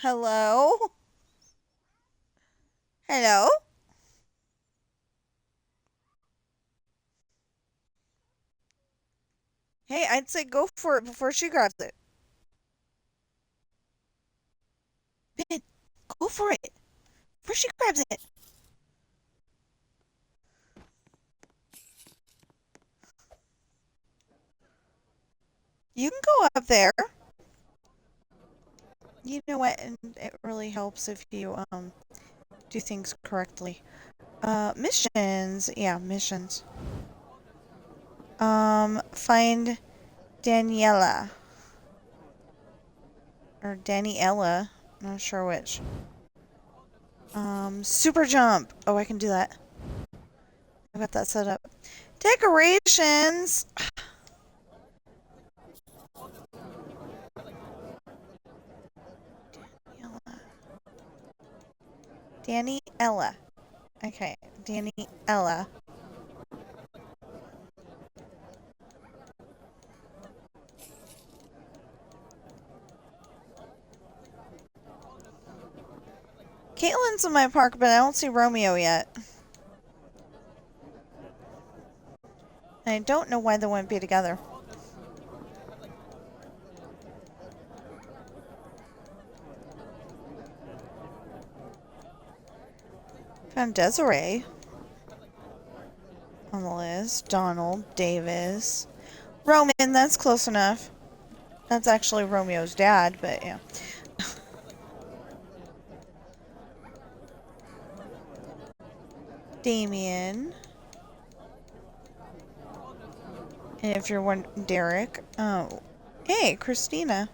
Hello? Hello? Hey, I'd say go for it before she grabs it. Ben, go for it before she grabs it. You can go up there. You know what? And it really helps if you do things correctly. Missions. Yeah, missions. Find Daniela or Daniela. Not sure which. Super jump. Oh, I can do that. I got that set up. Decorations. Daniela. Okay, Daniela. Caitlin's in my park, but I don't see Romeo yet. I don't know why they wouldn't be together. Found Desiree on the list. Donald, Davis. Roman, that's close enough. That's actually Romeo's dad, but yeah. Damien. And if you're one, Derek. Oh. Hey, Christina.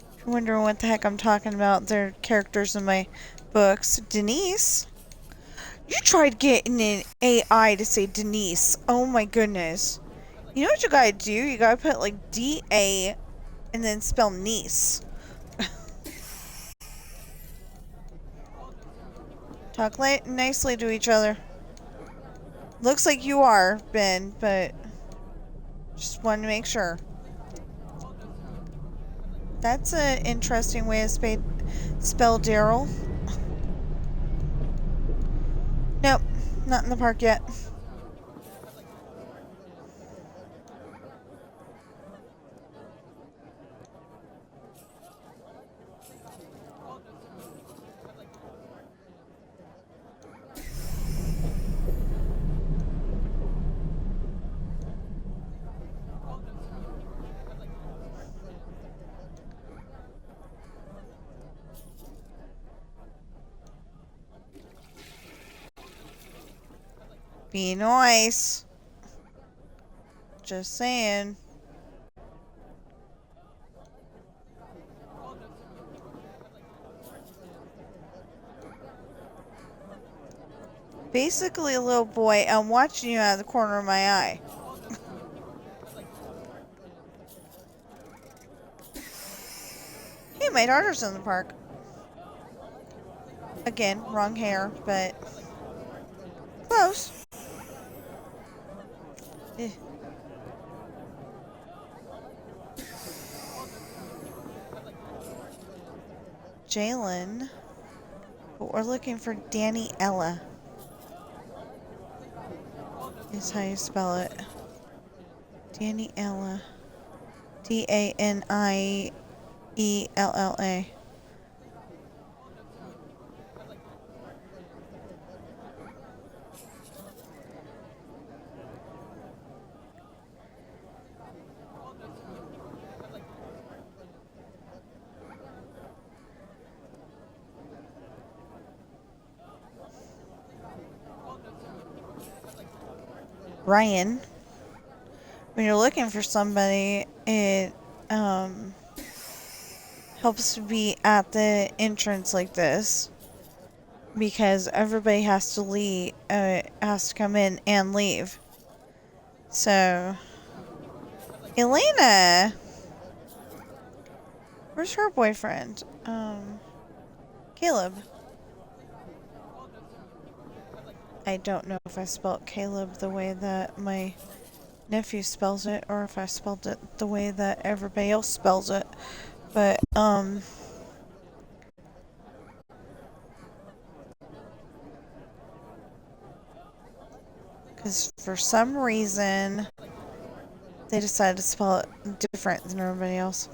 If you're wondering what the heck I'm talking about, they're characters in my books. Denise. You tried getting an AI to say Denise. Oh my goodness. You know what you gotta do? You gotta put like D-A and then spell niece. Talk nicely to each other. Looks like you are, Ben, but just wanted to make sure. That's an interesting way to spell Daryl. Nope, not in the park yet. Be nice. Just saying. Basically, little boy, I'm watching you out of the corner of my eye. Hey, my daughter's in the park. Again, wrong hair, but close. Eh. Jalen. But we're looking for Daniela. Is how you spell it. Daniela. D-A-N-I-E-L-L-A. Ryan. When you're looking for somebody, it helps to be at the entrance like this because everybody has to leave, has to come in and leave. So, Elena, where's her boyfriend? Caleb. I don't know if I spelled Caleb the way that my nephew spells it, or if I spelled it the way that everybody else spells it. But, because for some reason, they decided to spell it different than everybody else.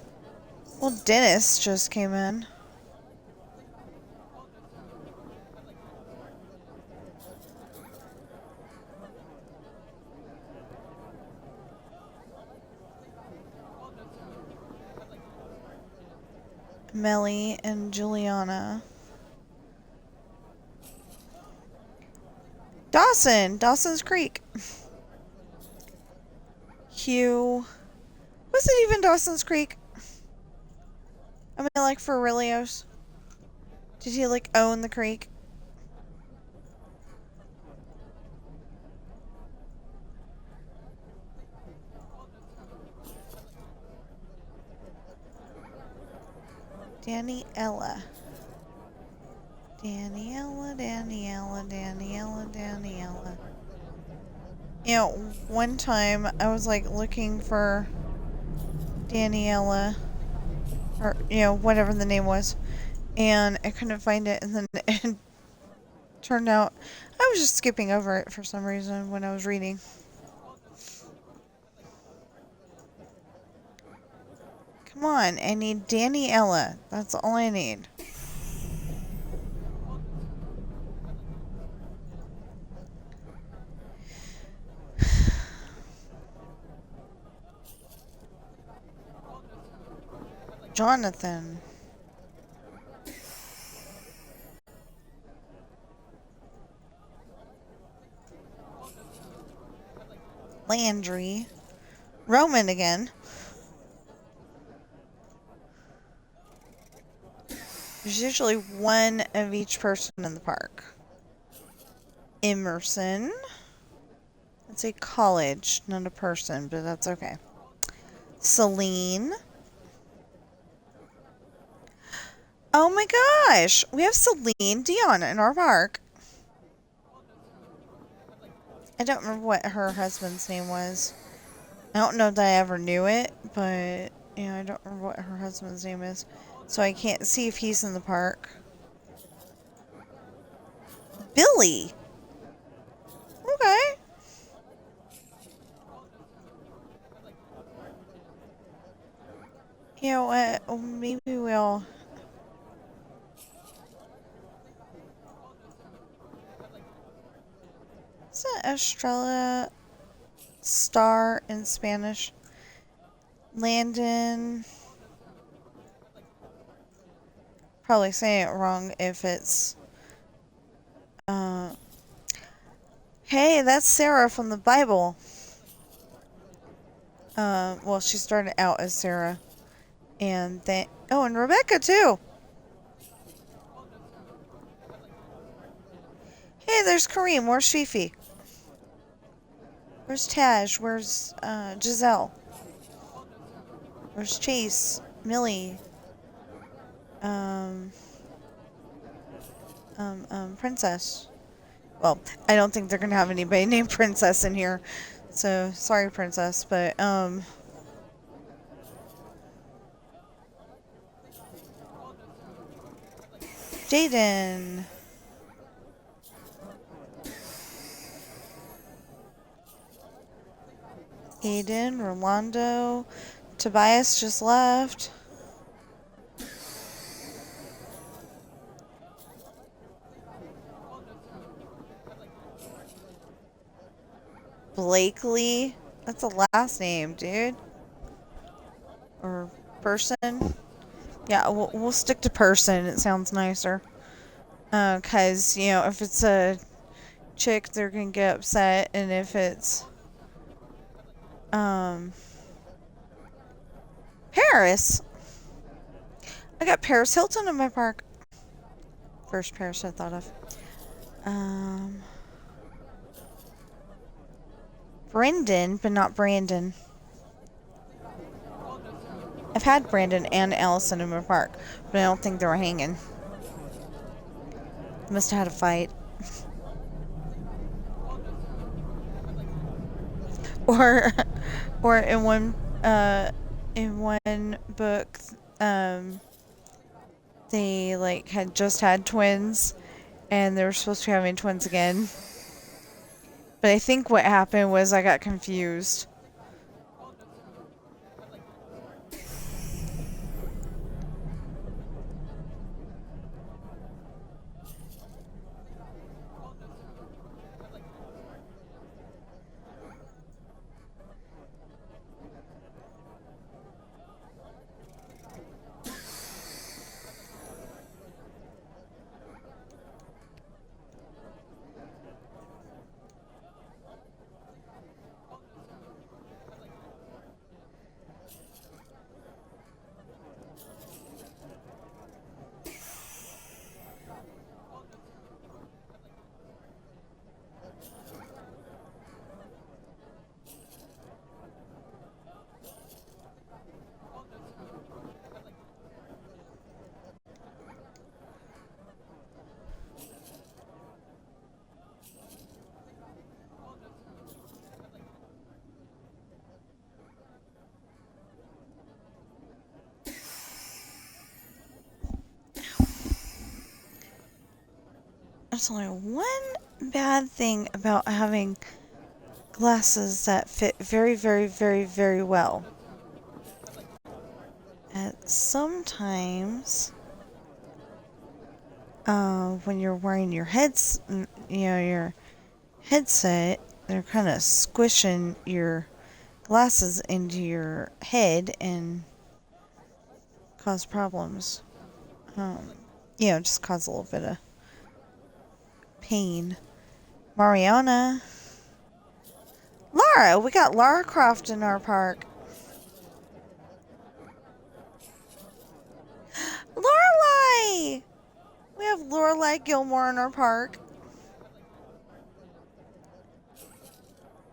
Well, Dennis just came in. Melly and Juliana. Dawson! Dawson's Creek. Hugh. Was it even Dawson's Creek? I mean, like, for realios? Did he, like, own the creek? Daniela. Daniela, Daniela, Daniela, Daniela. You know, one time I was, like, looking for Daniela, or, you know, whatever the name was, and I couldn't find it, and then it turned out I was just skipping over it for some reason when I was reading. Come on, I need Daniela. That's all I need. Jonathan. Landry. Roman again. There's usually one of each person in the park. Emerson. It's a college, not a person, but that's okay. Celine. Oh my gosh! We have Celine Dion in our park. I don't remember what her husband's name was. I don't know that I ever knew it, but, you know, I don't remember what her husband's name is. So I can't see if he's in the park. Billy! Okay. You know what? Maybe we'll... Is that Estrella Star in Spanish? Landon... Probably saying it wrong if it's... Hey, that's Sarah from the Bible. Well, she started out as Sarah. And then... Oh, and Rebecca, too! Hey, there's Kareem. Where's Fifi? Where's Taj? Where's, Giselle? Where's Chase? Millie? Princess. Well, I don't think they're gonna have anybody named Princess in here. So, sorry, Princess, but, Jaden. Aiden, Rolando. Tobias just left. Blakely? That's a last name, dude. Or person. Yeah, we'll stick to person. It sounds nicer. 'Cause, you know, if it's a chick, they're gonna get upset. And if it's... Paris! I got Paris Hilton in my park. First Paris I thought of. Brendan, but not Brandon. I've had Brandon and Allison in my park, but I don't think they were hanging. They must have had a fight. Or, or in one book, they like had just had twins, and they were supposed to be having twins again. But I think what happened was I got confused. There's only one bad thing about having glasses that fit very, very, very, very well. And sometimes, when you're wearing your your headset, they're kind of squishing your glasses into your head and cause problems. Just cause a little bit of pain. Mariana. Lara! We got Lara Croft in our park. Lorelai! We have Lorelai Gilmore in our park.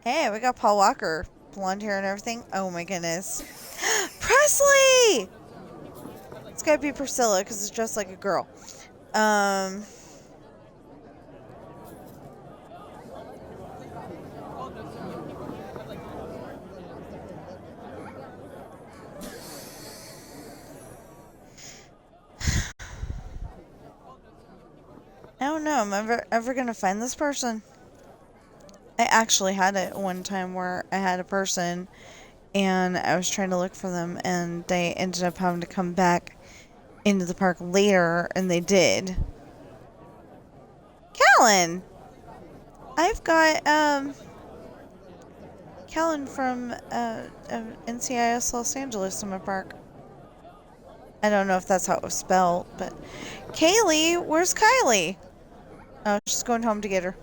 Hey, we got Paul Walker. Blonde hair and everything. Oh my goodness. Presley! It's gotta be Priscilla because it's dressed like a girl. I don't know. I'm ever gonna find this person. I actually had it one time where I had a person and I was trying to look for them and they ended up having to come back into the park later, and they did. Callan! I've got, Callan from, NCIS Los Angeles in my park. I don't know if that's how it was spelled, but... Kaylee! Where's Kylie? Oh, she's going home to get her.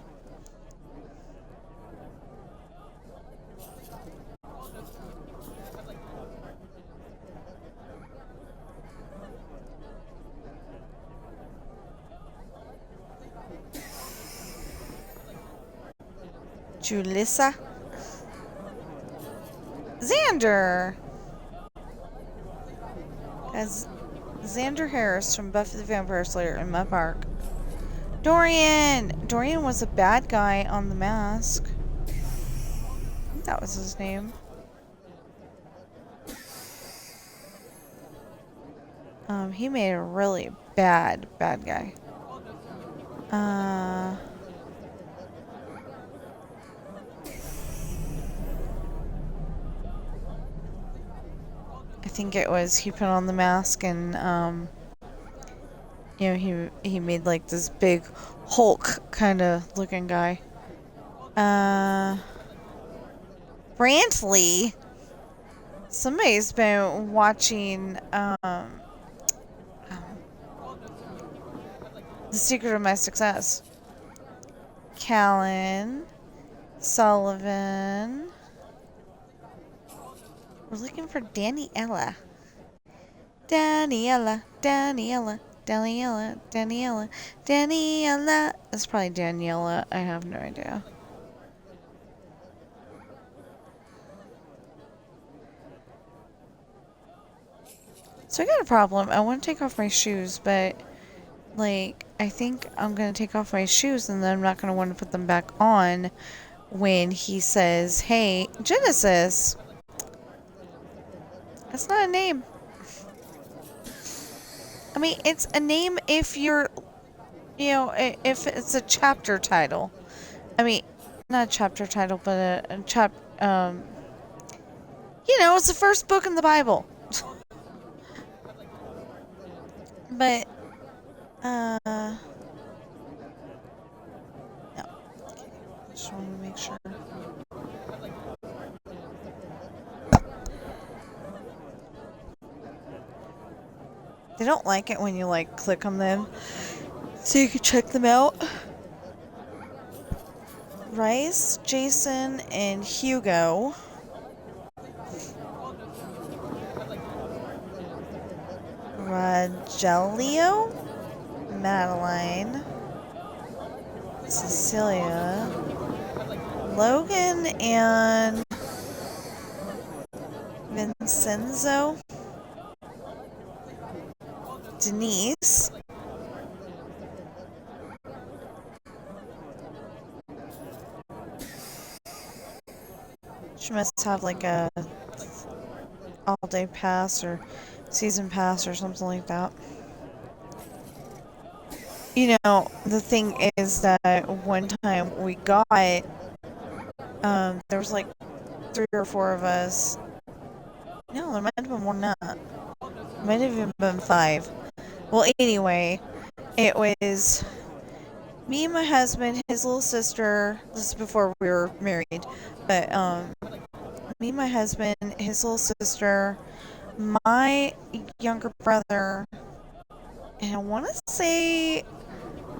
Julissa. Xander! As Xander Harris from Buffy the Vampire Slayer in my park. Dorian! Dorian was a bad guy on The Mask. I think that was his name. He made a really bad guy. I think it was he put on the mask and he made like this big Hulk kind of looking guy. Brantley. Somebody's been watching The Secret of My Success. Callan. Sullivan. We're looking for Daniela. Daniela. That's probably Daniela. I have no idea. So I got a problem. I want to take off my shoes, but like I think I'm going to take off my shoes and then I'm not going to want to put them back on when he says, "Hey, Genesis." That's not a name. I mean, it's a name if you're, if it's a chapter title. I mean, not a chapter title, but it's the first book in the Bible. But, no. Okay, just want to make sure. They don't like it when you, click on them, so you can check them out. Rice, Jason, and Hugo. Rogelio, Madeline, Cecilia, Logan, and Vincenzo, Denise, she must have a all-day pass or season pass or something like that. The thing is that one time we got, there was 3 or 4 of us. No, there might have been more than that. Might have even been 5. Well, anyway, it was me and my husband, his little sister. This is before we were married, but me and my husband, his little sister, my younger brother, and I want to say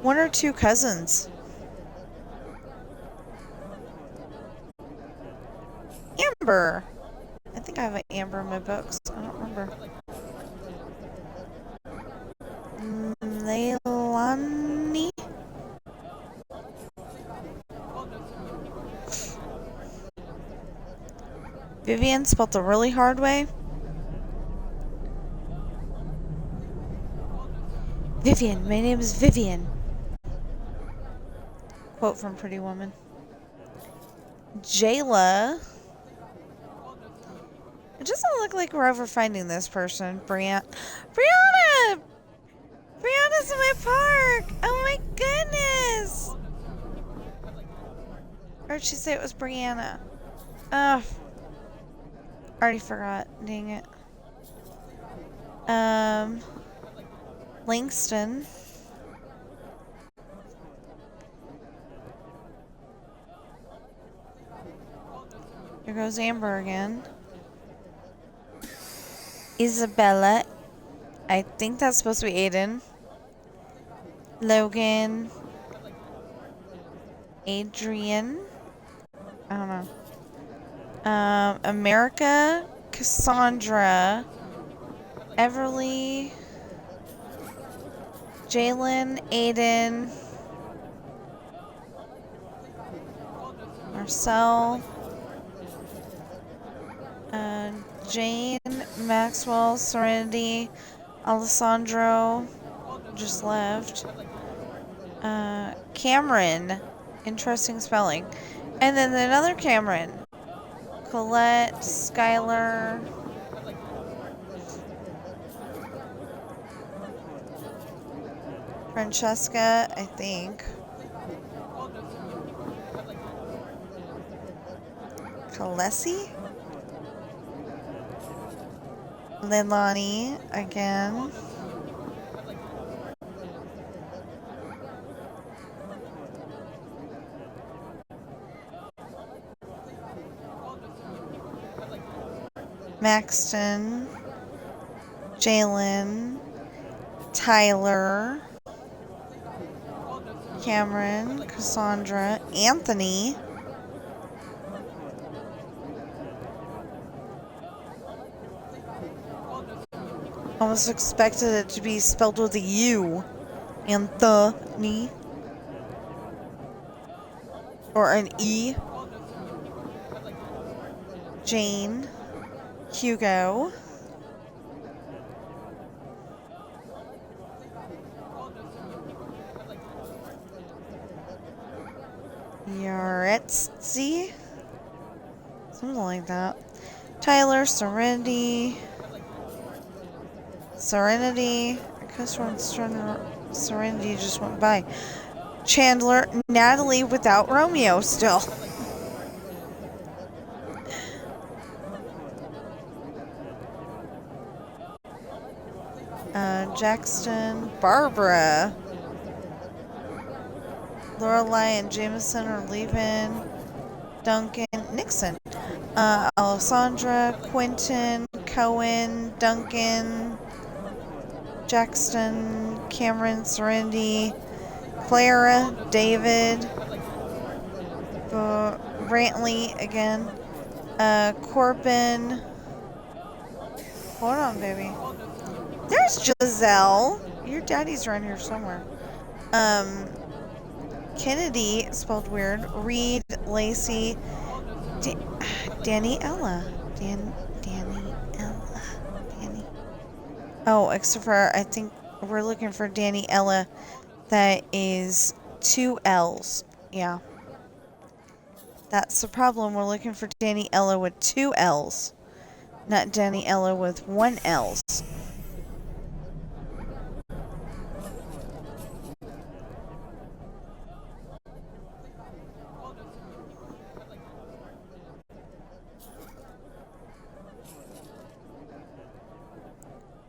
1 or 2 cousins. Amber. I think I have an Amber in my books. I don't remember. Leilani? Vivian, spelled the really hard way. Vivian, my name is Vivian. Quote from Pretty Woman. Jayla. It doesn't look like we're ever finding this person. Brianna! Brianna's in my park! Oh my goodness! Or did she say it was Brianna? Ugh. Already forgot. Dang it. Langston. Here goes Amber again. Isabella. I think that's supposed to be Aiden. Logan. Adrian. I don't know. America. Cassandra. Everly. Jalen. Aiden. Marcel. Jane, Maxwell, Serenity, Alessandro, just left. Cameron, interesting spelling. And then another Cameron. Colette, Skylar. Francesca, I think. Kalesi? Leilani again. Maxton. Jalen. Tyler. Cameron. Cassandra. Anthony. Almost expected it to be spelled with a U. Anthony. Or an E. Jane. Hugo. Yaretzi? Something like that. Tyler, Serenity. Serenity. I could have sworn Serenity just went by. Chandler, Natalie without Romeo still. Jackson, Barbara. Lorelai and Jameson are leaving. Duncan, Nixon. Alessandra, Quentin, Cohen, Duncan, Jackson, Cameron, Serenity, Clara, David, Brantley again, Corbin. Hold on, baby. There's Giselle. Your daddy's around here somewhere. Kennedy, spelled weird. Reed, Lacey, Daniela. Daniela. Danny. Oh, except for, I think we're looking for Daniela. That is 2 L's. Yeah. That's the problem. We're looking for Daniela with 2 L's. Not Daniela with 1 L's.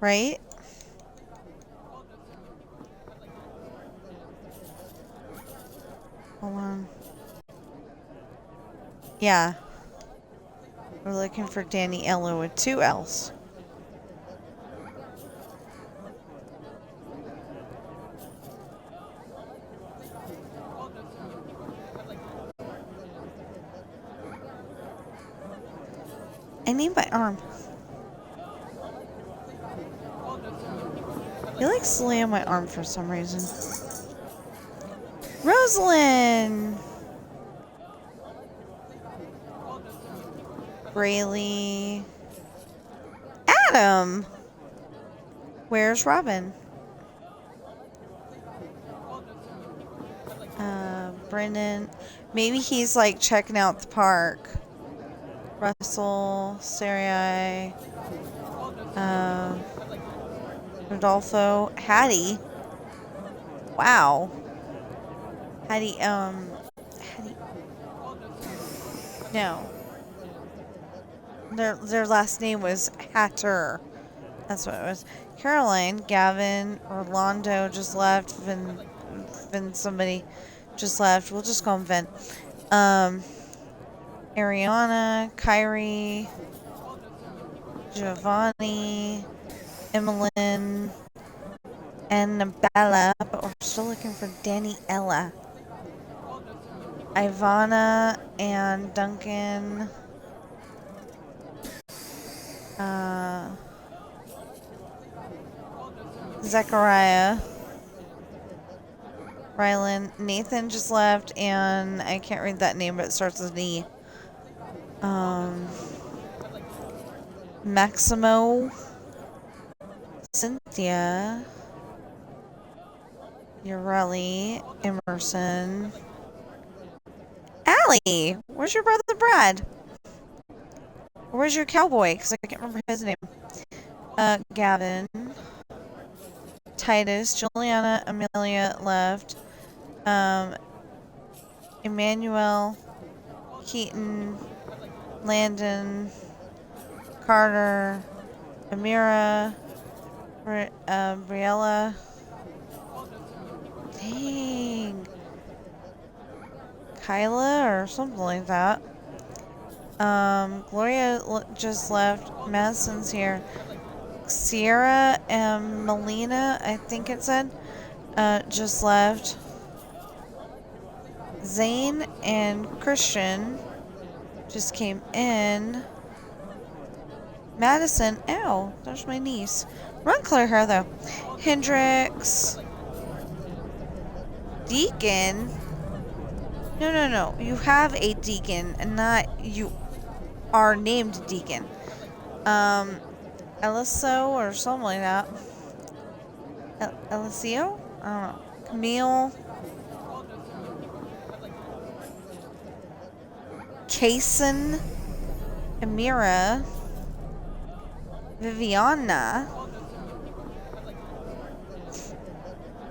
Right? Hold on. Yeah. We're looking for Daniela with 2 L's. I need my arm. He likes to lay on my arm for some reason. Rosalind! Braylee. Adam! Where's Robin? Brennan. Maybe he's like checking out the park. Russell, Sarai, Rodolfo, Hattie. Wow. Hattie, Hattie. No. Their last name was Hatter. That's what it was. Caroline, Gavin, Orlando just left. Vin somebody just left. We'll just call him Vin. Ariana, Kyrie, Giovanni, Emmeline, Annabella, but we're still looking for Daniela. Ivana and Duncan. Zechariah. Rylan. Nathan just left, and I can't read that name, but it starts with an E. Maximo. Cynthia. Ureli. Emerson. Allie! Where's your brother Brad? Where's your cowboy? Because I can't remember his name. Gavin. Titus. Juliana. Amelia left. Emmanuel. Keaton. Landon. Carter. Amira. Briella. Dang. Kyla or something like that. Gloria just left. Madison's here. Sierra and Melina, I think it said, just left. Zane and Christian just came in. Madison, ow, there's my niece. Run, clear her though. Hendrix. Deacon? No. You have a Deacon, and not you are named Deacon. Eliso or something like that. Eliseo? I don't know. Camille. Kason, Amira, Viviana.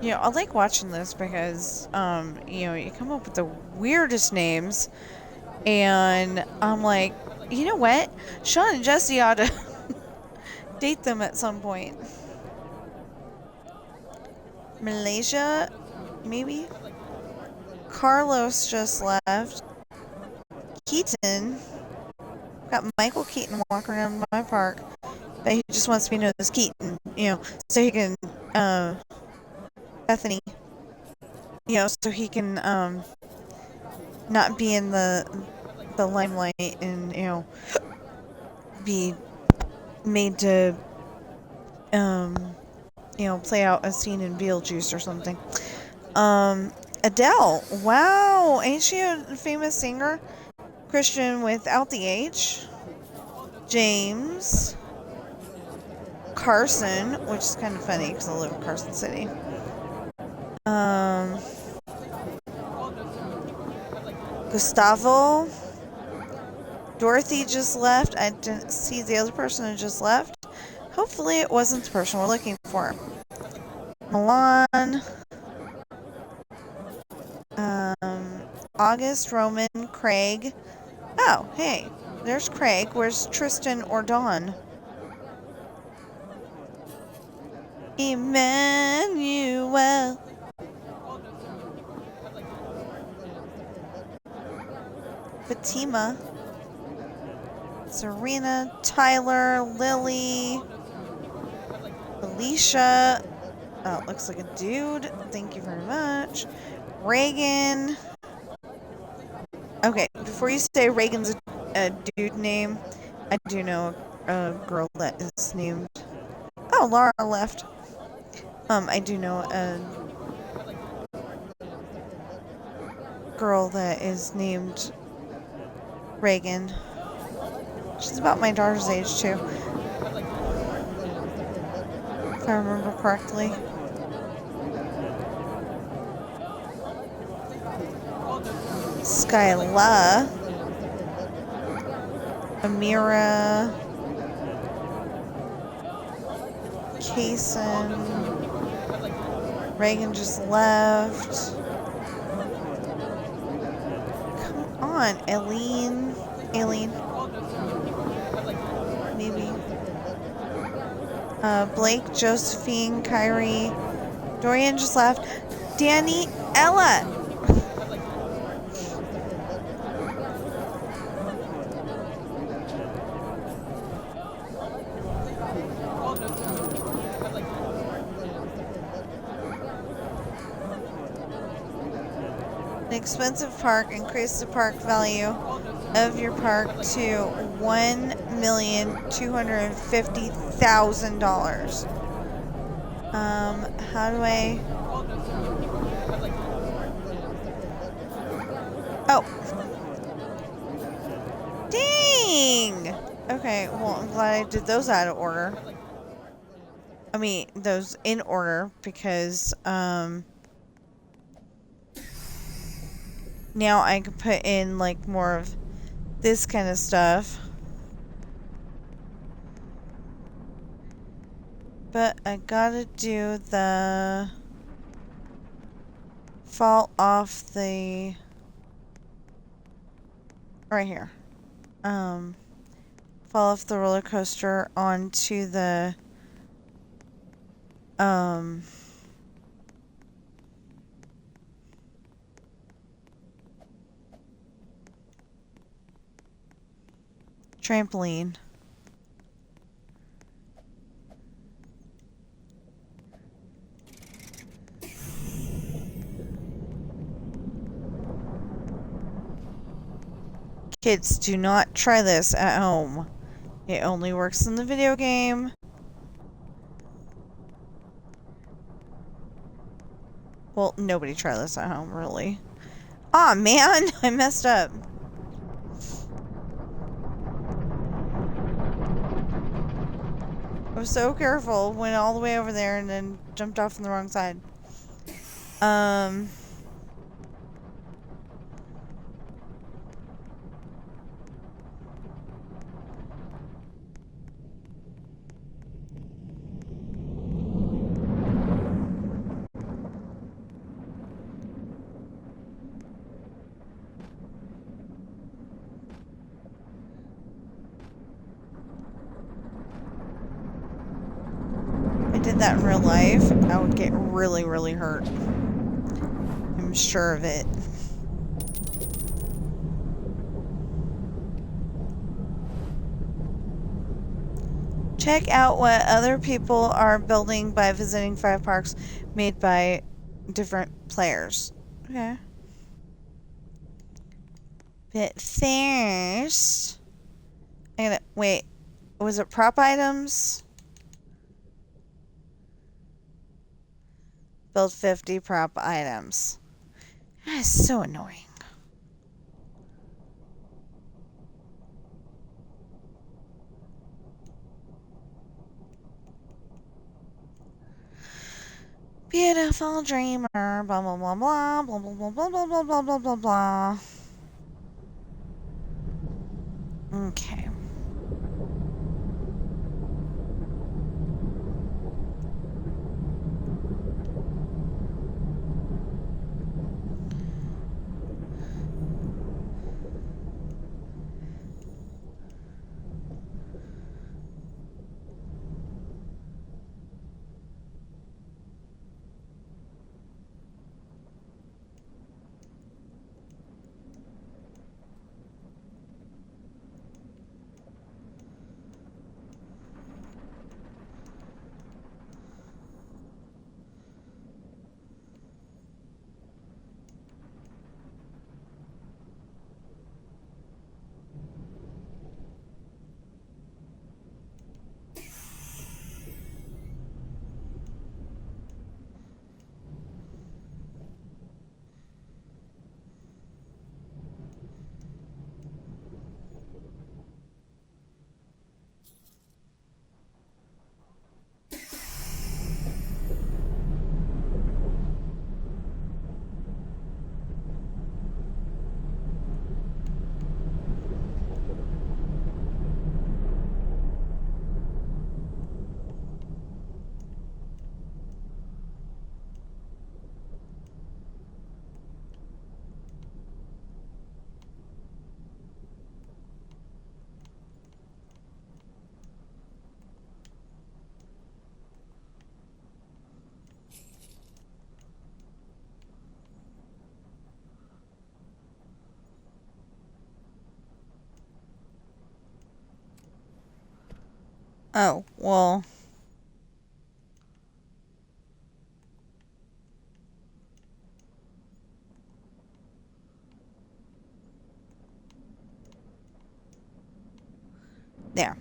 You know, I like watching this because, you know, you come up with the weirdest names, and I'm like, you know what? Sean and Jesse ought to date them at some point. Malaysia, maybe? Carlos just left. Keaton. Got Michael Keaton walking around my park. But he just wants me to know this Keaton, you know, so he can, Bethany, you know, so he can, not be in the limelight and, you know, be made to, you know, play out a scene in Beetlejuice or something. Adele. Wow. Ain't she a famous singer? Christian without the H. James. Carson, which is kind of funny because I live in Carson City. Gustavo. Dorothy just left. I didn't see the other person who just left. Hopefully it wasn't the person we're looking for. Milan. August, Roman, Craig. Oh, hey. There's Craig. Where's Tristan or Dawn? Emmanuel. Fatima. Serena, Tyler, Lily, Alicia. Oh, it looks like a dude. Thank you very much. Reagan. Okay, before you say Reagan's a dude name, I do know a girl that is named... Oh, Laura left. I do know a girl that is named Reagan. She's about my daughter's age, too. If I remember correctly. Skyla. Amira. Kason. Reagan just left. Come on, Aileen. Maybe. Blake, Josephine, Kyrie. Dorian just left. Danny, Ella. An expensive park increases the park value of your park to $1,250,000. How do I... Oh. Dang! Okay, well, I'm glad I did those out of order. I mean, those in order, because, now I can put in, like, more of this kind of stuff. But I gotta do the fall off the... right here. Fall off the roller coaster onto the... trampoline. Kids, do not try this at home. It only works in the video game. Well, nobody try this at home, really. Aw, man! I messed up. I was so careful, went all the way over there and then jumped off on the wrong side. did that in real life, I would get really, really hurt. I'm sure of it. Check out what other people are building by visiting 5 parks made by different players. Okay. But first, I gotta wait. Was it prop items? Build 50 prop items. That is so annoying. Beautiful dreamer. Blah blah blah blah blah blah blah blah blah blah blah blah blah. Okay. Oh, well. There.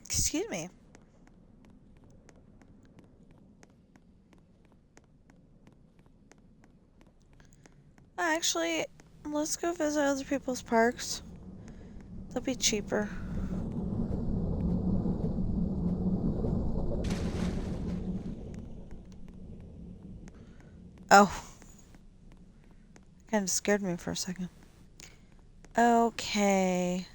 Excuse me. Actually, let's go visit other people's parks. They'll be cheaper. Oh. Kind of scared me for a second. Okay.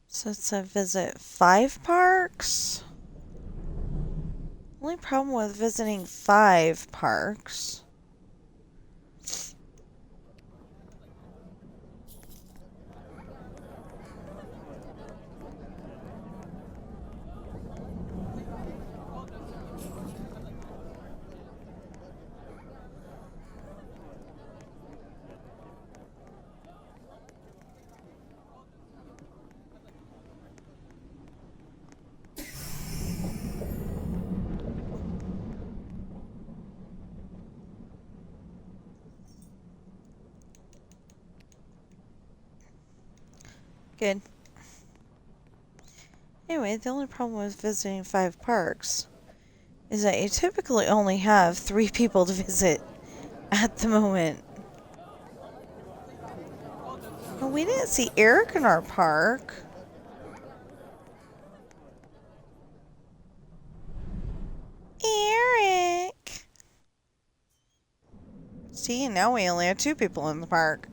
So it's a visit 5 parks? Only problem with visiting 5 parks Good. Anyway, the only problem with visiting 5 parks is that you typically only have 3 people to visit at the moment. Well, we didn't see Eric in our park. Eric! See, now we only have 2 people in the park.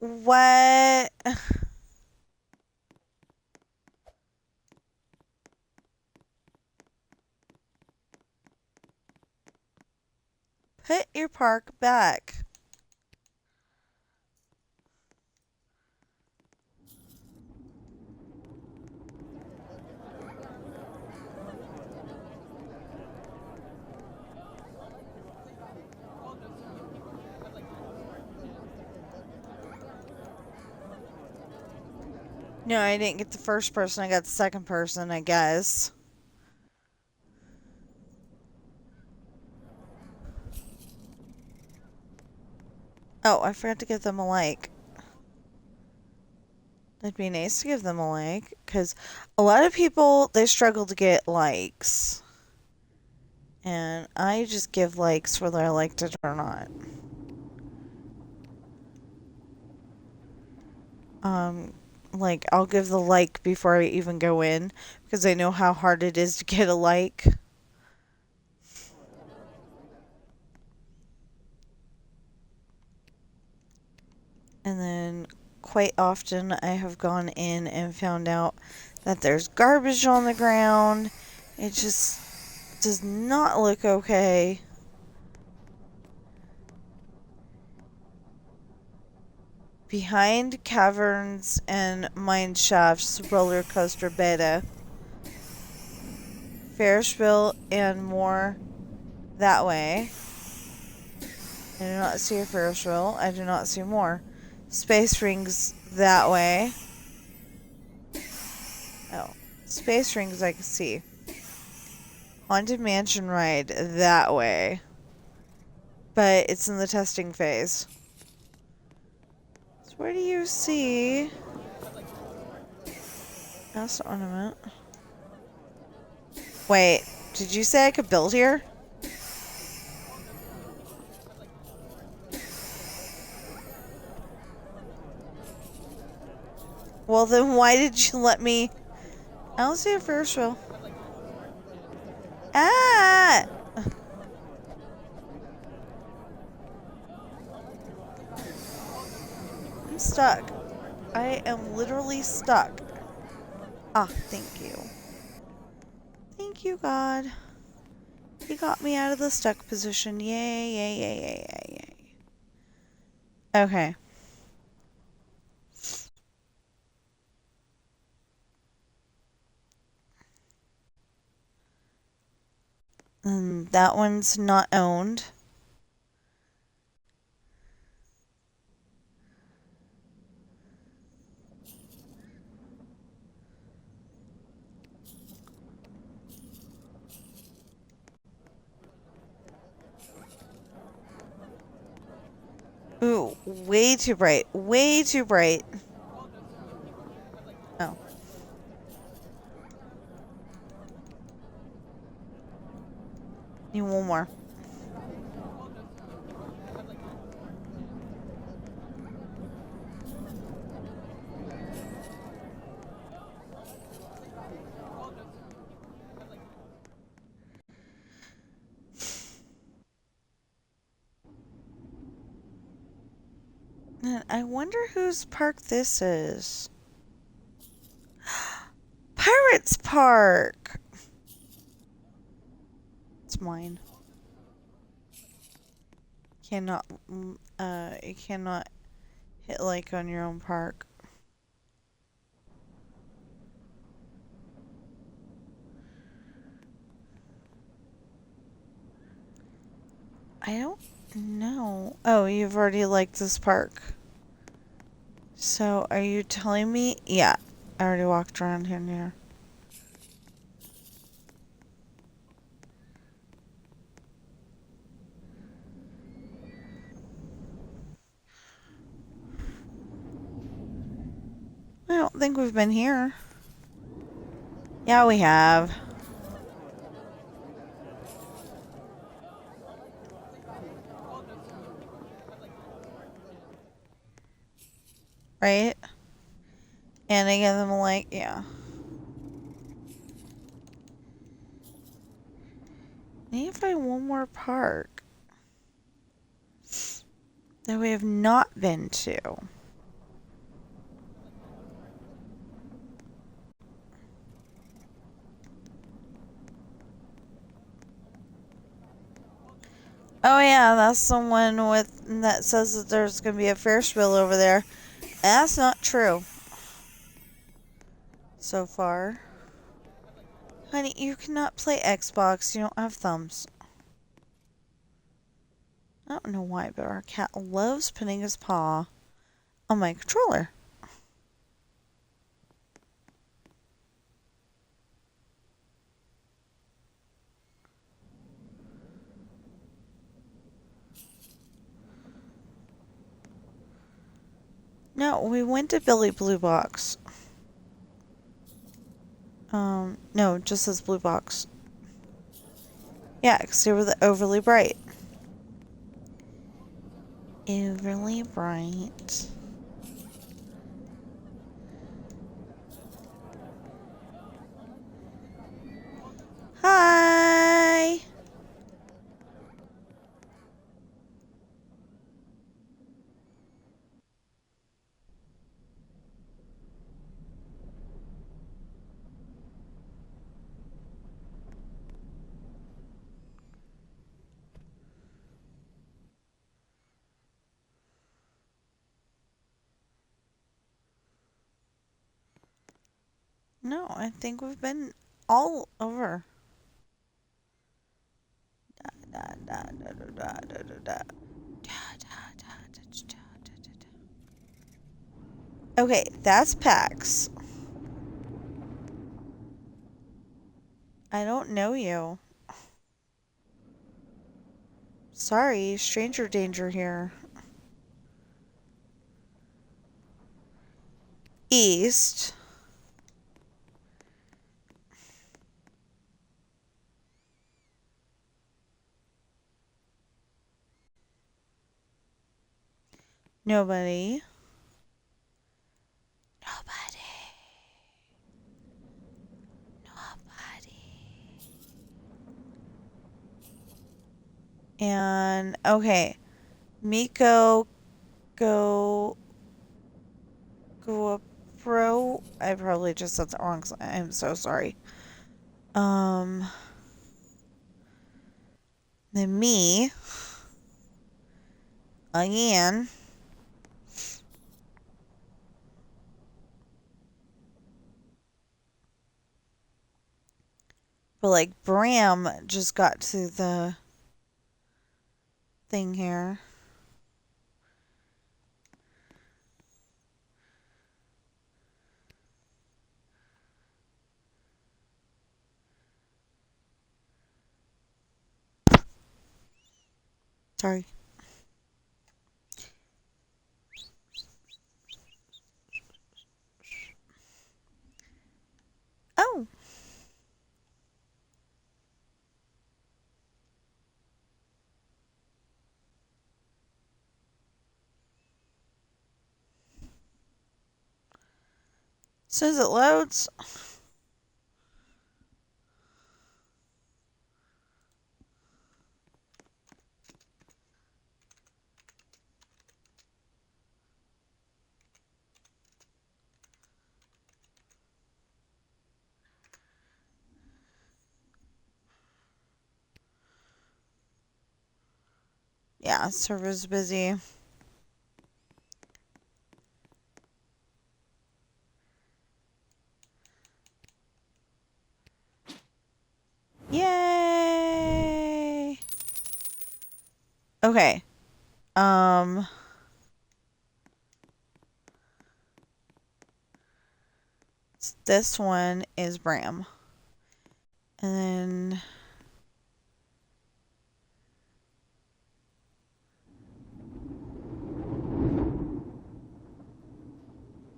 What? Put your park back. No, I didn't get the first person. I got the second person, I guess. Oh, I forgot to give them a like. It'd be nice to give them a like, because a lot of people, they struggle to get likes. And I just give likes whether I liked it or not. Like, I'll give the like before I even go in, because I know how hard it is to get a like. And then quite often I have gone in and found out that there's garbage on the ground. It just does not look okay. Behind caverns and mine shafts, roller coaster beta. Ferris wheel and more that way. I do not see a Ferris wheel. I do not see more. Space rings that way. Oh, space rings I can see. Haunted Mansion ride that way. But it's in the testing phase. So where do you see... That's the ornament. Wait, did you say I could build here? Well, then why did you let me... I don't see a Ferris wheel. Ah! I'm stuck. I am literally stuck. Ah, thank you. Thank you, God. He got me out of the stuck position. Yay, yay, yay, yay, yay, yay. Okay. And that one's not owned. Ooh, way too bright. Way too bright. Oh. Need one more. And I wonder whose park this is. Pirates Park! It's mine. You cannot hit like on your own park. I don't know. Oh, you've already liked this park. So, are you telling me? Yeah, I already walked around here near. I don't think we've been here. Yeah, we have. Right? And I give them like, yeah. Need to find one more park that we have not been to. Oh yeah, that's the one with that says that there's gonna be a Ferris wheel over there. That's not true. So far. Honey, you cannot play Xbox. You don't have thumbs. I don't know why, but our cat loves putting his paw on my controller. No, we went to Billy Blue Box. No, just says Blue Box. Yeah, because they were the overly bright. Overly bright. Hi! No, I think we've been all over. Okay, that's PAX. I don't know you. Sorry, stranger danger here. East. Nobody. Nobody. Nobody. And, okay. Miko, go up pro. I probably just said the wrong. I'm so sorry. Then me. Again. But like Bram just got to the thing here. Sorry. Oh. As soon as it loads. Yeah, server's busy. Yay! Okay. this one is Bram. And then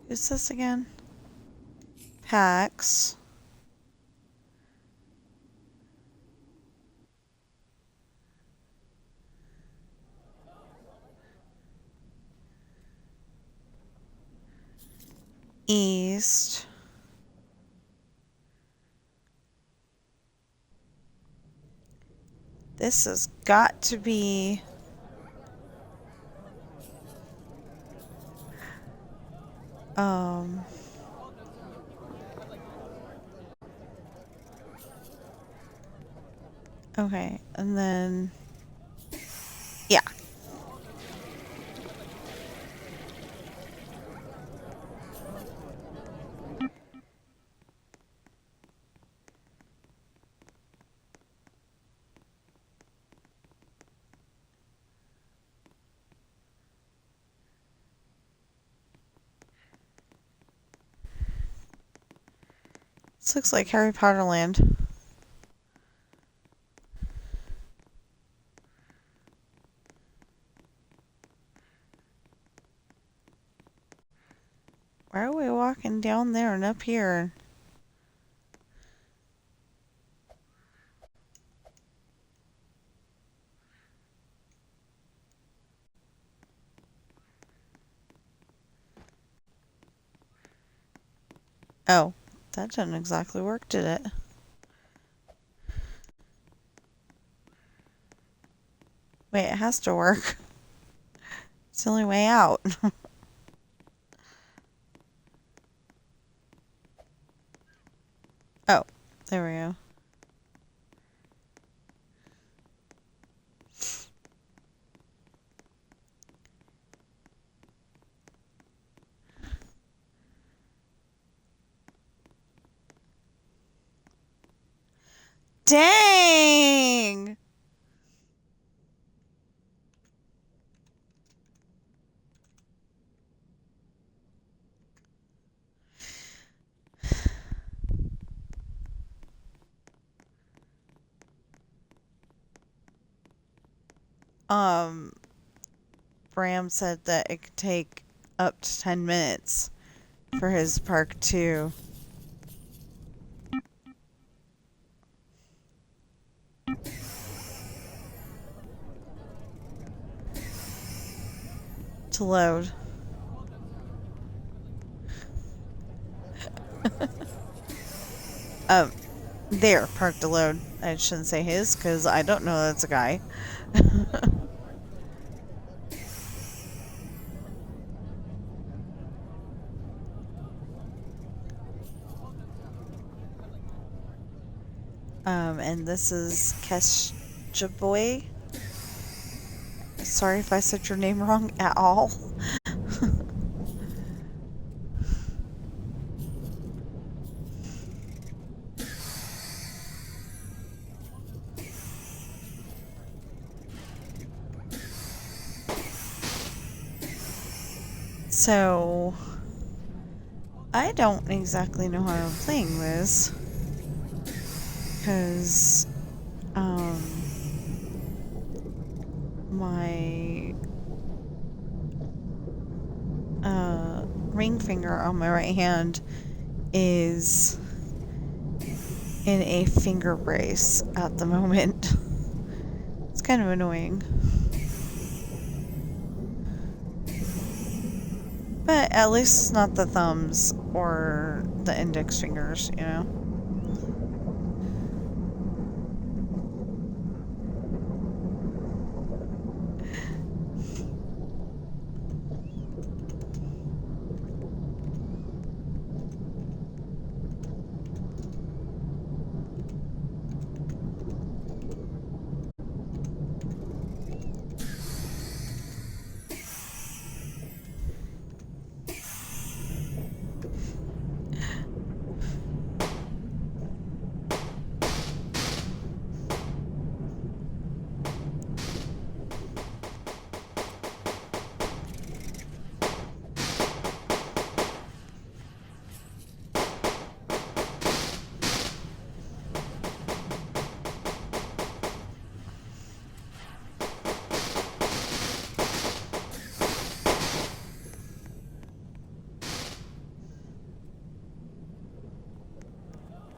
who's this again? Pax. East. This has got to be... Okay, and then... Yeah. This looks like Harry Potter Land. Why are we walking down there and up here? Oh, that didn't exactly work, did it? Wait, it has to work. It's the only way out. Oh, there we go. Dang! Bram said that it could take up to 10 minutes for his park to load. There, park to load. I shouldn't say his, because I don't know that's a guy. And this is Keshaboy. Sorry if I said your name wrong at all. So, I don't exactly know how I'm playing this. Because, my ring finger on my right hand is in a finger brace at the moment. It's kind of annoying. But at least it's not the thumbs or the index fingers, you know?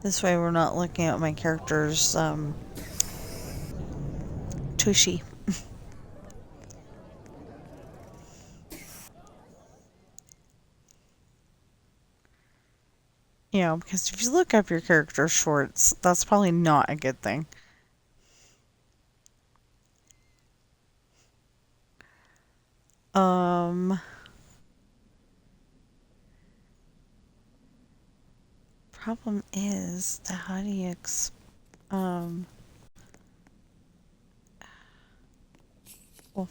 This way we're not looking at my character's, tushy. You know, because if you look up your character's shorts, that's probably not a good thing. Problem is that how do you well,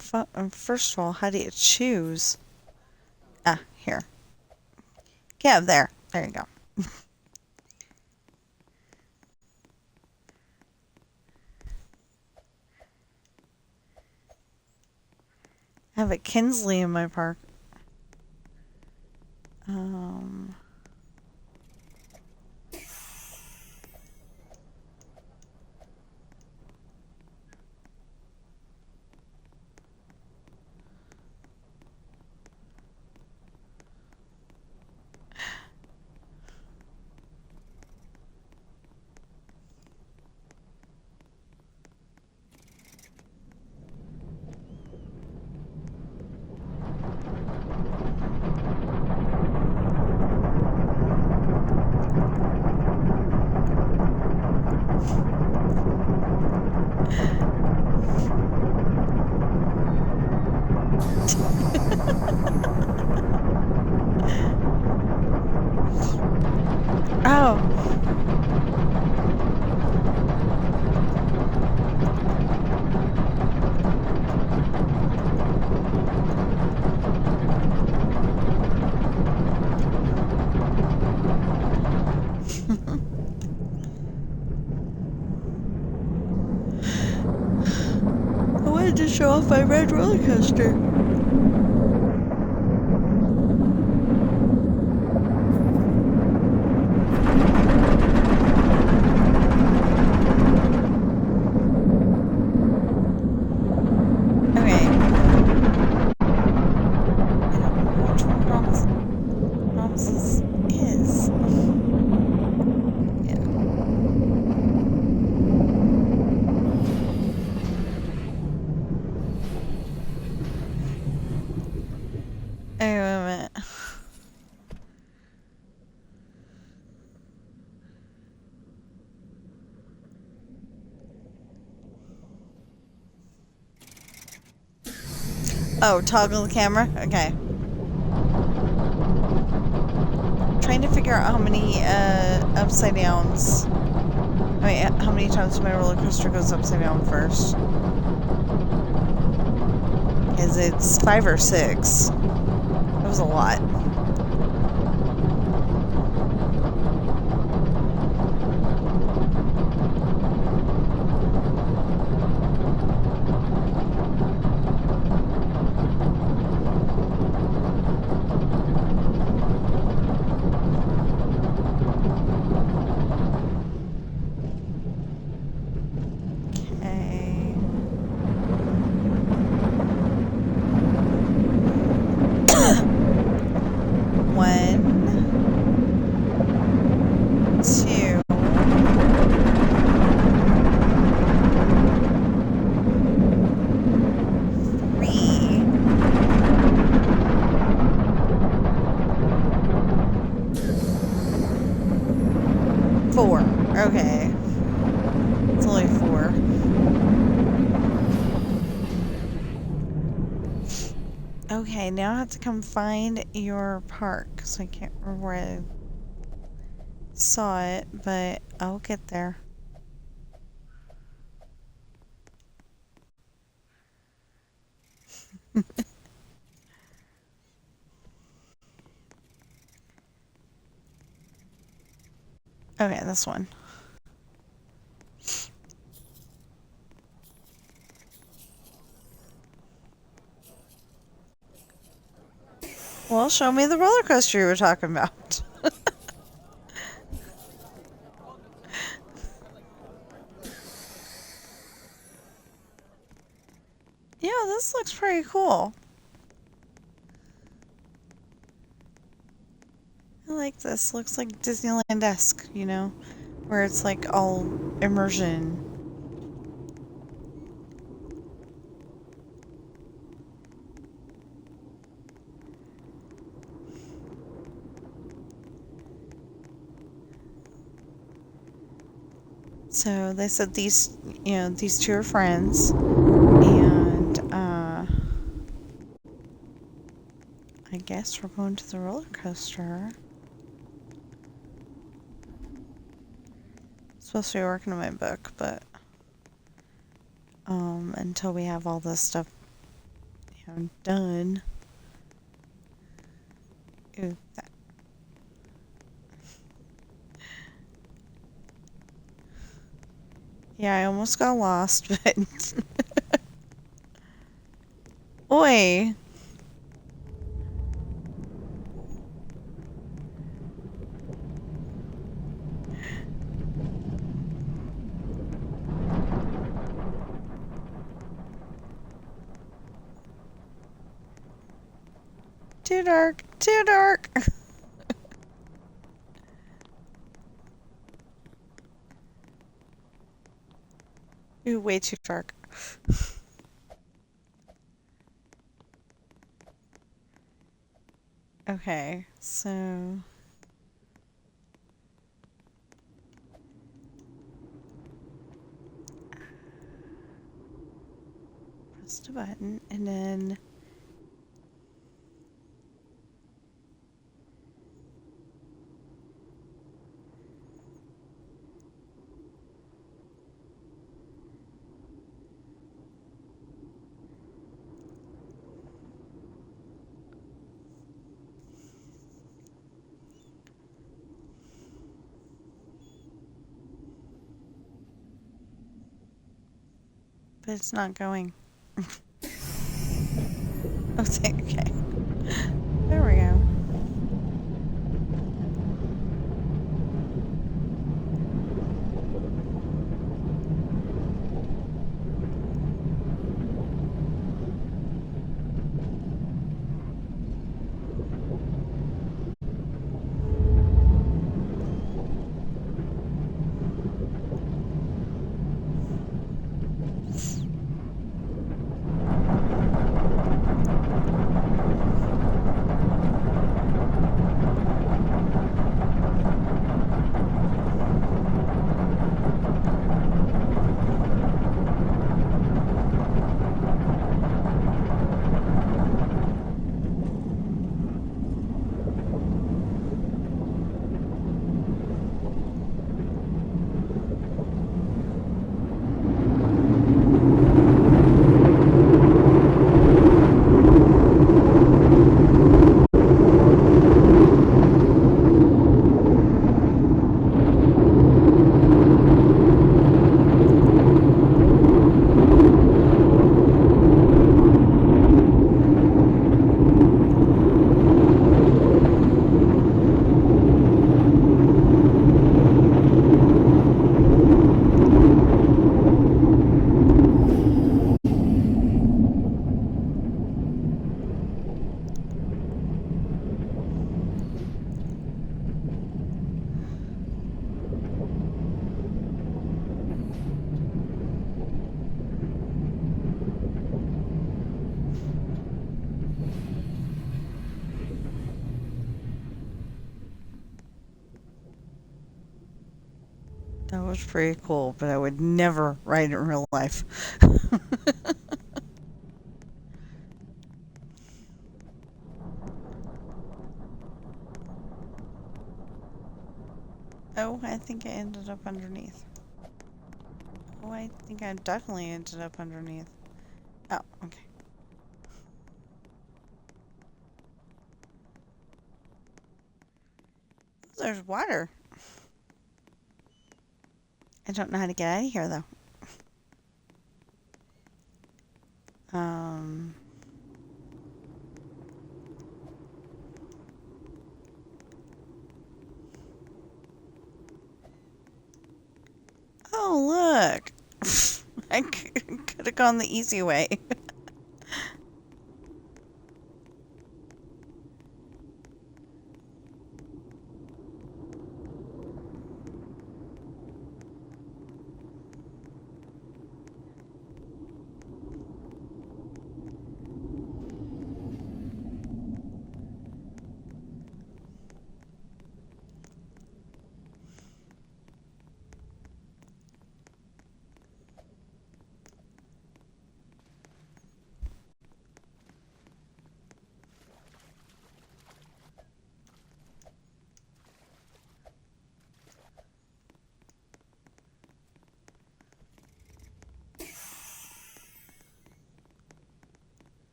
first of all, how do you choose? Ah, here. Yeah, there. There you go. I have a Kinsley in my park. Oh. I wanted to show off my red roller coaster. Oh, toggle the camera? Okay. Trying to figure out how many upside downs. I mean, how many times my roller coaster goes upside down first. Because it's 5 or 6. That was a lot. Okay. It's only 4. Okay, now I have to come find your park, so I can't remember where I saw it, but I'll get there. Okay, this one. Well, show me the roller coaster you were talking about. Yeah, this looks pretty cool. I like this. Looks like Disneyland-esque, you know? where it's like all immersion. So they said these, you know, these two are friends, and I guess we're going to the roller coaster. Supposed to be working on my book, but until we have all this stuff, you know, done. Ooh, that. Yeah, I almost got lost, but oi. Too dark, too dark. Ooh, way too dark. Okay, so press the button and then but it's not going. Okay. There we go. That was pretty cool, but I would never ride it in real life. Oh, I think I ended up underneath. Oh, I think I definitely ended up underneath. Oh, okay. There's water. I don't know how to get out of here, though. Um... Oh, look! I could have gone the easy way.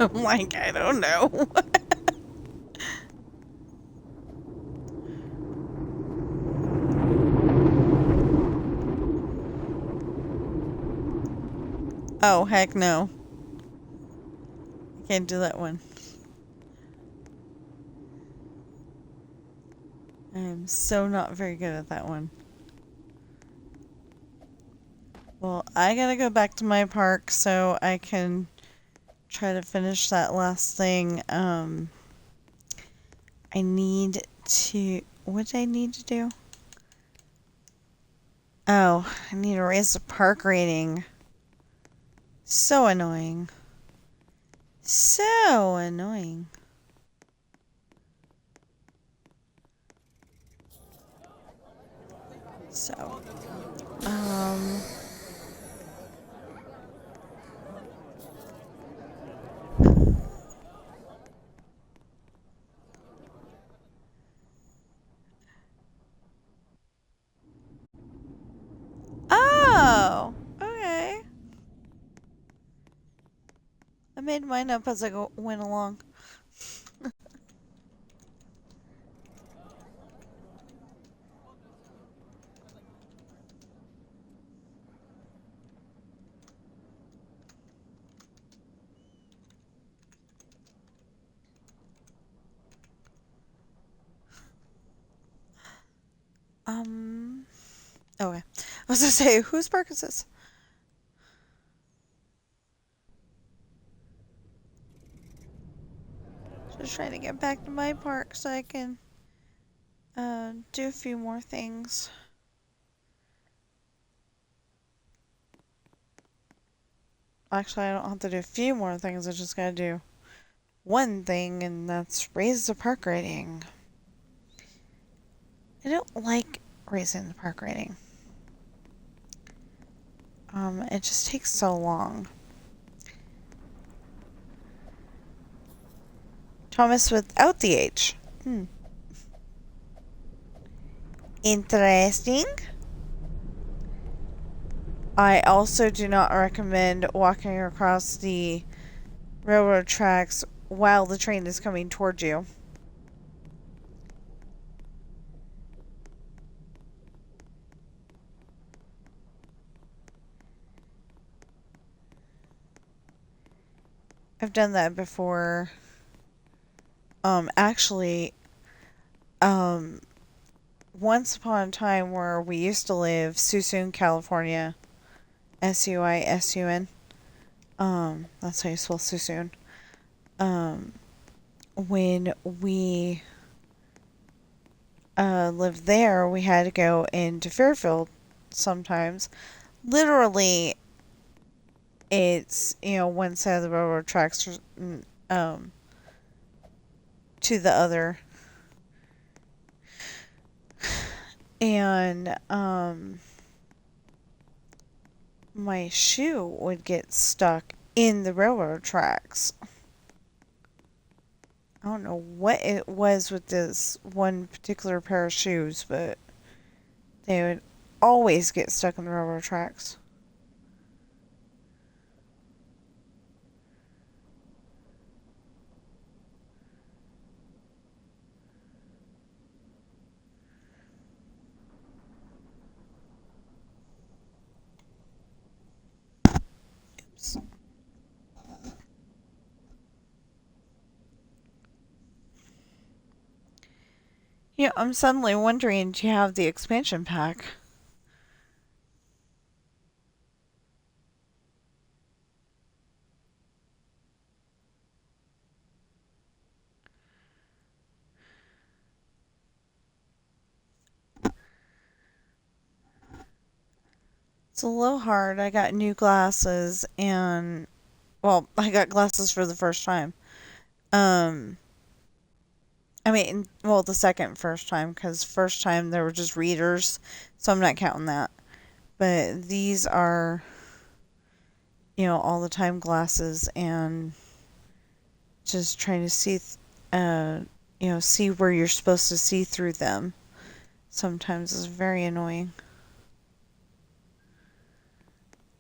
I'm like, I don't know. Oh, heck no. I can't do that one. I'm so not very good at that one. Well, I gotta go back to my park so I can try to finish that last thing. I need to... What do I need to do? Oh, I need to raise the park rating. So annoying. So annoying. So, um... Oh! Okay. I made mine up as I went along. Okay. I was gonna say, whose park is this? Just trying to get back to my park so I can do a few more things. Actually, I don't have to do a few more things. I just gotta do one thing, and that's raise the park rating. I don't like raising the park rating. It just takes so long. Thomas without the H. Interesting. I also do not recommend walking across the railroad tracks while the train is coming towards you. I've done that before. Actually, once upon a time where we used to live, Suisun, California, Suisun. That's how you spell Suisun. When we lived there, we had to go into Fairfield sometimes. Literally, it's, one side of the railroad tracks to the other. And my shoe would get stuck in the railroad tracks. I don't know what it was with this one particular pair of shoes, but they would always get stuck in the railroad tracks. Oops. Yeah, I'm suddenly wondering, do you have the expansion pack? It's a little hard. I got new glasses and, well, I got glasses for the first time. Um, I mean, well, the second first time, because first time there were just readers, so I'm not counting that. But these are, all the time glasses, and just trying to see, see where you're supposed to see through them. Sometimes is very annoying.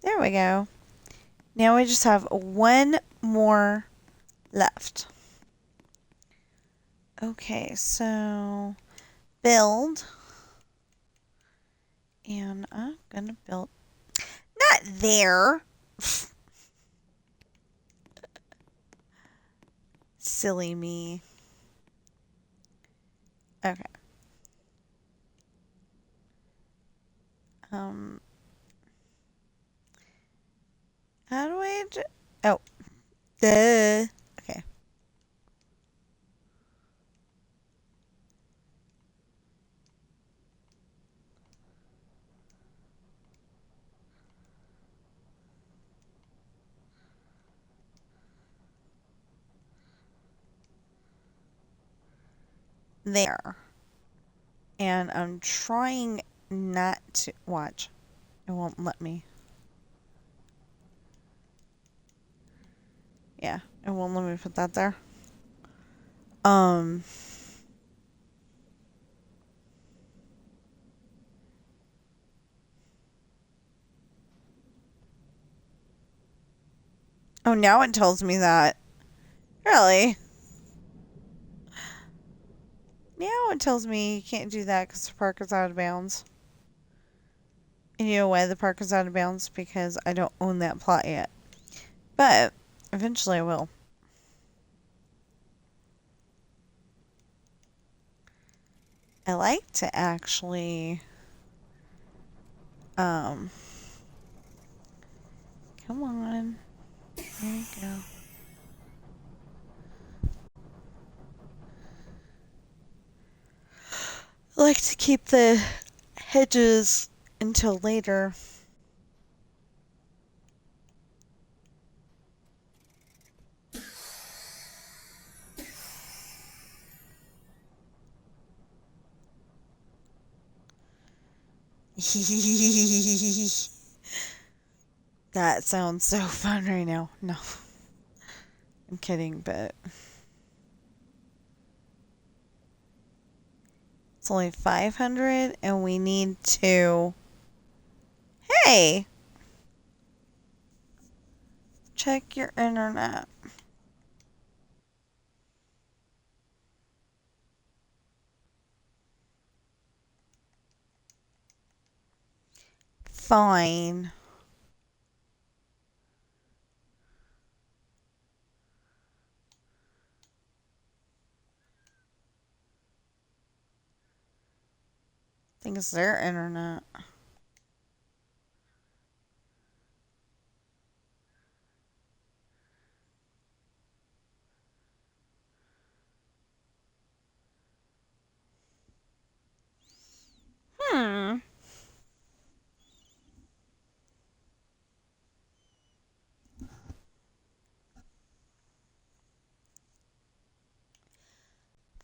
There we go. Now we just have one more left. Okay, so build. And I'm gonna build. Not there! Silly me. Okay. How do I do? Oh. Duh. Okay. There. And I'm trying not to watch. It won't let me. Yeah, it won't let me put that there. Oh, now it tells me that. Really? Now it tells me you can't do that because the park is out of bounds. And you know why the park is out of bounds? Because I don't own that plot yet. But eventually I will. I like to actually, come on. There you go. I like to keep the hedges until later. That sounds so fun right now. No. I'm kidding, but it's only 500 and we need to... Hey! Check your internet. Fine. I think it's their internet. Hmm.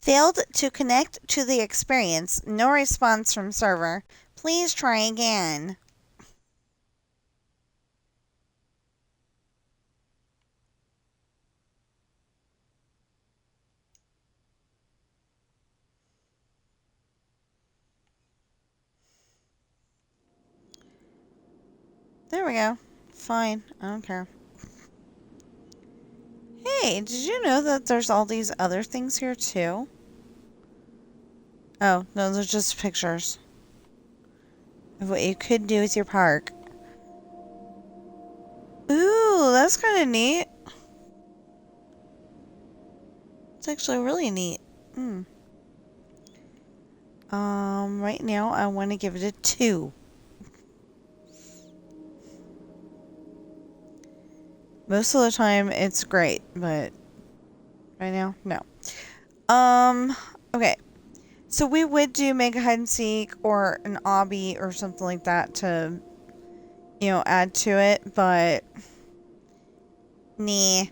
Failed to connect to the experience. No response from server. Please try again. There we go. Fine. I don't care. Hey, did you know that there's all these other things here too? Oh, no, they're just pictures of what you could do with your park. Ooh, that's kind of neat. It's actually really neat. Right now I want to give it a 2. Most of the time it's great, but right now, no. Okay. So we would do Mega Hide and Seek or an obby or something like that to, add to it, but nah.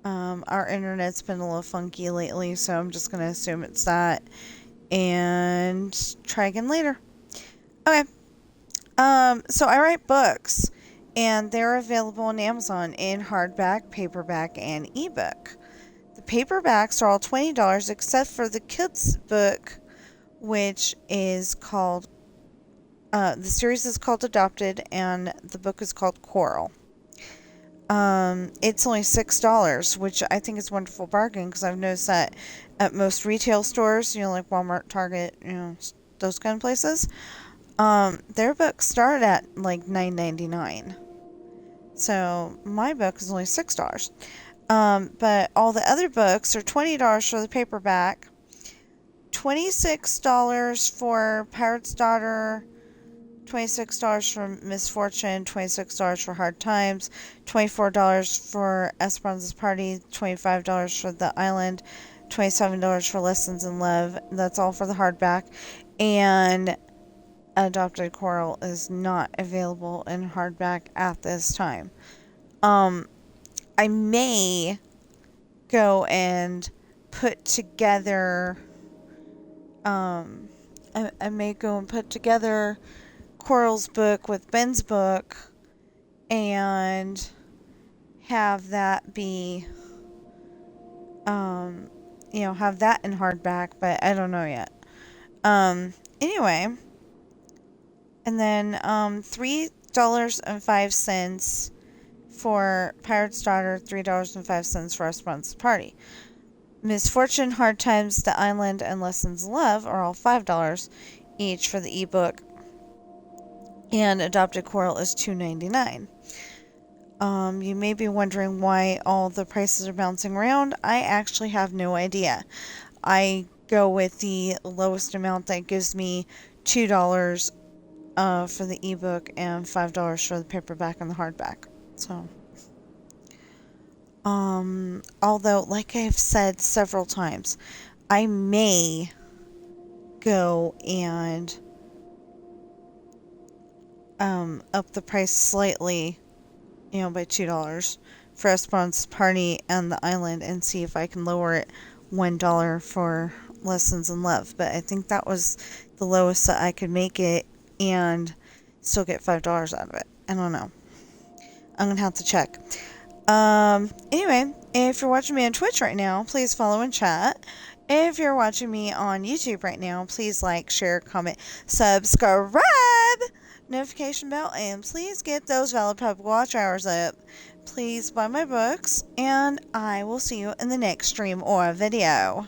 Our internet's been a little funky lately, so I'm just gonna assume it's that and try again later. Okay. So I write books, and they're available on Amazon in hardback, paperback, and ebook. The paperbacks are all $20 except for the kids book, which is called, the series is called Adopted, and the book is called Coral. It's only $6, which I think is a wonderful bargain because I've noticed that at most retail stores, like Walmart, Target, those kind of places, their books start at like $9.99. So my book is only $6. But all the other books are $20 for the paperback, $26 for Pirate's Daughter, $26 for Misfortune, $26 for Hard Times, $24 for Esperanza's Party, $25 for The Island, $27 for Lessons in Love. That's all for the hardback. And Adopted Coral is not available in hardback at this time. I may go and put together I may go and put together Coral's book with Ben's book and have that be have that in hardback, but I don't know yet. Anyway, and then $3.05 for Pirate's Daughter, $3.05 for Esperanza's Party. Misfortune, Hard Times, The Island, and Lessons in Love are all $5 each for the ebook, and Adopted Coral is $2.99. You may be wondering why all the prices are bouncing around. I actually have no idea. I go with the lowest amount that gives me $2 for the ebook and $5 for the paperback and the hardback. So, although, like I've said several times, I may go and up the price slightly, by $2 for Esperanza's Party and The Island, and see if I can lower it $1 for Lessons in Love. But I think that was the lowest that I could make it and still get $5 out of it. I don't know. I'm gonna have to check. Anyway, if you're watching me on Twitch right now, please follow and chat. If you're watching me on YouTube right now, please like, share, comment, subscribe, notification bell, and please get those valid public watch hours up. Please buy my books, and I will see you in the next stream or video.